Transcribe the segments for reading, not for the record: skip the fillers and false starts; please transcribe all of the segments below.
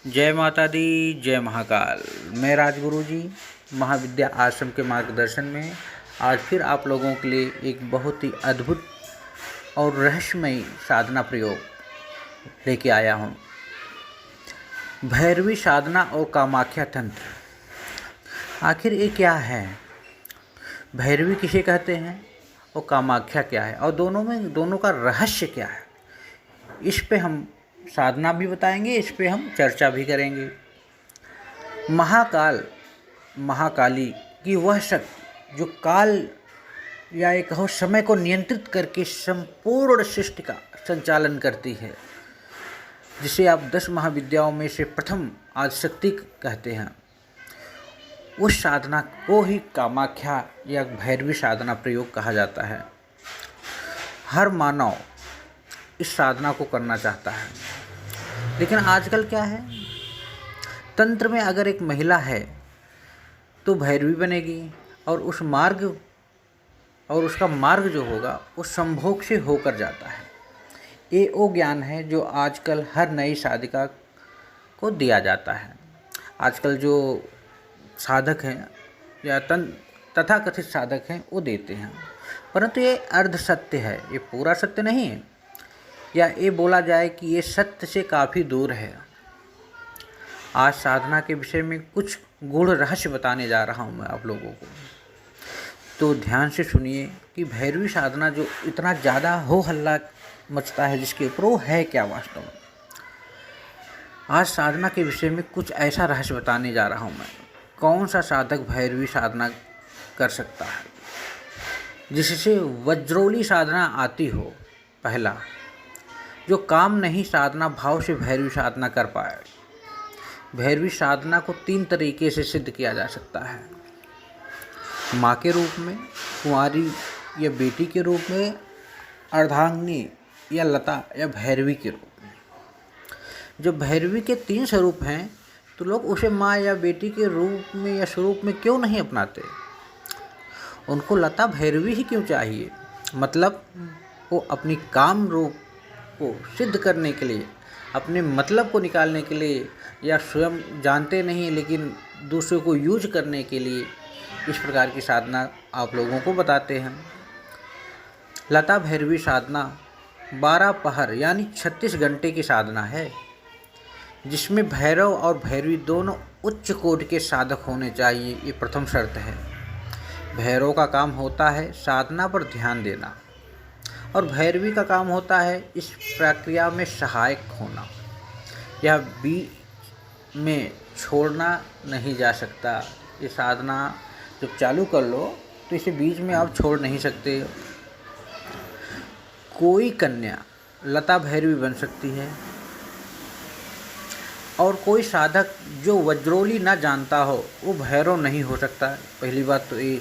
जय माता दी, जय महाकाल। मैं राजगुरु जी महाविद्या आश्रम के मार्गदर्शन में आज फिर आप लोगों के लिए एक बहुत ही अद्भुत और रहस्यमयी साधना प्रयोग लेके आया हूँ। भैरवी साधना और कामाख्या तंत्र, आखिर ये क्या है? भैरवी किसे कहते हैं और कामाख्या क्या है, और दोनों का रहस्य क्या है? इस पे हम साधना भी बताएंगे, इस पे हम चर्चा भी करेंगे। महाकाली की वह शक्ति जो काल या एक कहो समय को नियंत्रित करके संपूर्ण सृष्टि का संचालन करती है, जिसे आप 10 महाविद्याओं में से प्रथम आदिशक्ति कहते हैं, उस साधना को ही कामाख्या या भैरवी साधना प्रयोग कहा जाता है। हर मानव इस साधना को करना चाहता है, लेकिन आजकल क्या है, तंत्र में अगर एक महिला है तो भैरवी बनेगी और उसका मार्ग जो होगा वो संभोग से होकर जाता है। ये वो ज्ञान है जो आजकल हर नई साधिका को दिया जाता है। आजकल जो साधक हैं या तथाकथित साधक हैं वो देते हैं, परंतु ये अर्ध सत्य है, ये पूरा सत्य नहीं है, या ये बोला जाए कि ये सत्य से काफ़ी दूर है। आज साधना के विषय में कुछ गूढ़ रहस्य बताने जा रहा हूँ मैं आप लोगों को, तो ध्यान से सुनिए कि भैरवी साधना जो इतना ज़्यादा हो हल्ला मचता है जिसके ऊपर, वो है क्या वास्तव में। आज साधना के विषय में कुछ ऐसा रहस्य बताने जा रहा हूँ मैं। कौन सा साधक भैरवी साधना कर सकता है जिससे वज्रोली साधना आती हो? पहला, जो काम नहीं साधना भाव से भैरवी साधना कर पाए। भैरवी साधना को 3 तरीके से सिद्ध किया जा सकता है: माँ के रूप में, कुंवारी या बेटी के रूप में, अर्धांगिनी या लता या भैरवी के रूप में। जब भैरवी के 3 स्वरूप हैं तो लोग उसे माँ या बेटी के रूप में या स्वरूप में क्यों नहीं अपनाते? उनको लता भैरवी ही क्यों चाहिए? मतलब वो अपनी काम रूप को सिद्ध करने के लिए, अपने मतलब को निकालने के लिए, या स्वयं जानते नहीं लेकिन दूसरों को यूज करने के लिए इस प्रकार की साधना आप लोगों को बताते हैं। लता भैरवी साधना 12 पहर यानी 36 घंटे की साधना है, जिसमें भैरव और भैरवी दोनों उच्च कोटि के साधक होने चाहिए। ये प्रथम शर्त है। भैरव का काम होता है साधना पर ध्यान देना, और भैरवी का काम होता है इस प्रक्रिया में सहायक होना। यह बीच में छोड़ना नहीं जा सकता। ये साधना जब चालू कर लो तो इसे बीच में आप छोड़ नहीं सकते। कोई कन्या लता भैरवी बन सकती है, और कोई साधक जो वज्रोली ना जानता हो वो भैरव नहीं हो सकता। पहली बात तो ये।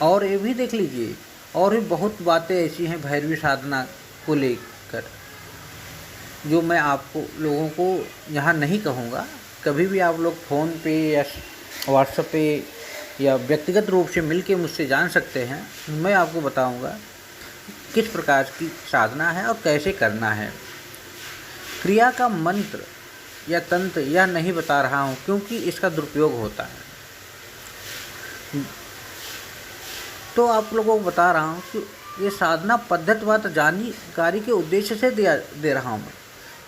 और ये भी देख लीजिए, और भी बहुत बातें ऐसी हैं भैरवी साधना को लेकर जो मैं आपको लोगों को यहाँ नहीं कहूँगा। कभी भी आप लोग फ़ोन पे या व्हाट्सएप पे या व्यक्तिगत रूप से मिल के मुझसे जान सकते हैं। मैं आपको बताऊँगा किस प्रकार की साधना है और कैसे करना है। क्रिया का मंत्र या तंत्र यह नहीं बता रहा हूँ क्योंकि इसका दुरुपयोग होता है, तो आप लोगों को बता रहा हूँ कि ये साधना पद्धतिवार जानकारी के उद्देश्य से दे रहा हूँ मैं।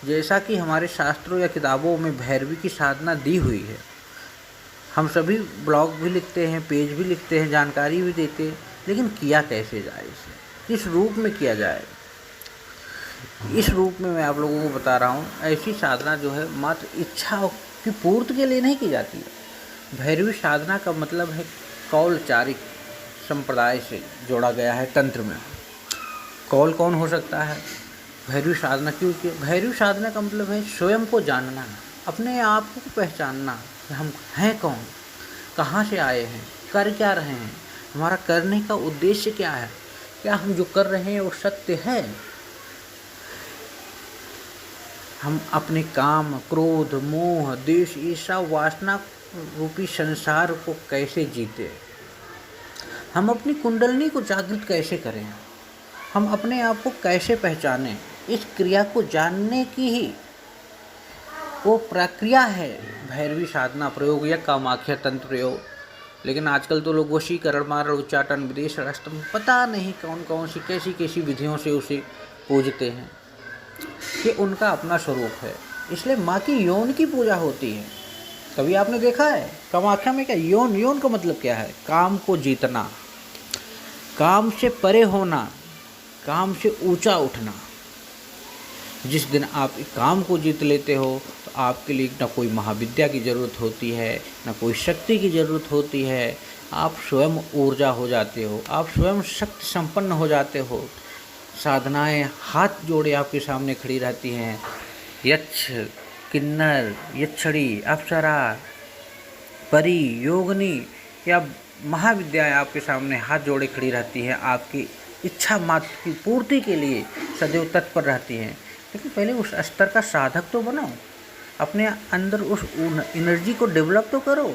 जैसा कि हमारे शास्त्रों या किताबों में भैरवी की साधना दी हुई है, हम सभी ब्लॉग भी लिखते हैं, पेज भी लिखते हैं, जानकारी भी देते हैं, लेकिन किया कैसे जाए, इसे किस रूप में किया जाए, इस रूप में मैं आप लोगों को बता रहा हूँ। ऐसी साधना जो है मात्र इच्छा की पूर्ति के लिए नहीं की जाती है। भैरवी साधना का मतलब है कौलचारिक संप्रदाय से जोड़ा गया है तंत्र में। कौल कौन हो सकता है? भैरवी साधना क्यों की? भैरवी साधना का मतलब है स्वयं को जानना, अपने आप को पहचानना कि हम हैं कौन, कहाँ से आए हैं, कर क्या रहे हैं, हमारा करने का उद्देश्य क्या है, क्या हम जो कर रहे हैं वो सत्य है। हम अपने काम, क्रोध, मोह, द्वेष, ईर्ष्या, वासना रूपी संसार को कैसे जीते, हम अपनी कुंडलनी को जागृत कैसे करें, हम अपने आप को कैसे पहचानें। इस क्रिया को जानने की ही वो प्रक्रिया है भैरवी साधना प्रयोग या कामाख्या तंत्र प्रयोग। लेकिन आजकल तो लोग वशीकरण, मारण, उच्चाटन, विदेश राष्ट्र, पता नहीं कौन कौन सी कैसी कैसी विधियों से उसे पूजते हैं कि उनका अपना स्वरूप है। इसलिए माँ की यौन की पूजा होती है। कभी आपने देखा है कामाख्या में क्या यौन? यौन का मतलब क्या है? काम को जीतना, काम से परे होना, काम से ऊंचा उठना। जिस दिन आप काम को जीत लेते हो तो आपके लिए ना कोई महाविद्या की ज़रूरत होती है, ना कोई शक्ति की ज़रूरत होती है। आप स्वयं ऊर्जा हो जाते हो, आप स्वयं शक्ति संपन्न हो जाते हो। साधनाएं हाथ जोड़े आपके सामने खड़ी रहती हैं। यक्ष, किन्नर, यक्षिणी, अप्सरा, परी, योगिनी या महाविद्याएं आपके सामने हाथ जोड़े खड़ी रहती हैं, आपकी इच्छा मात्र की पूर्ति के लिए सदैव तत्पर रहती हैं। लेकिन पहले उस स्तर का साधक तो बनो, अपने अंदर उस एनर्जी को डेवलप तो करो।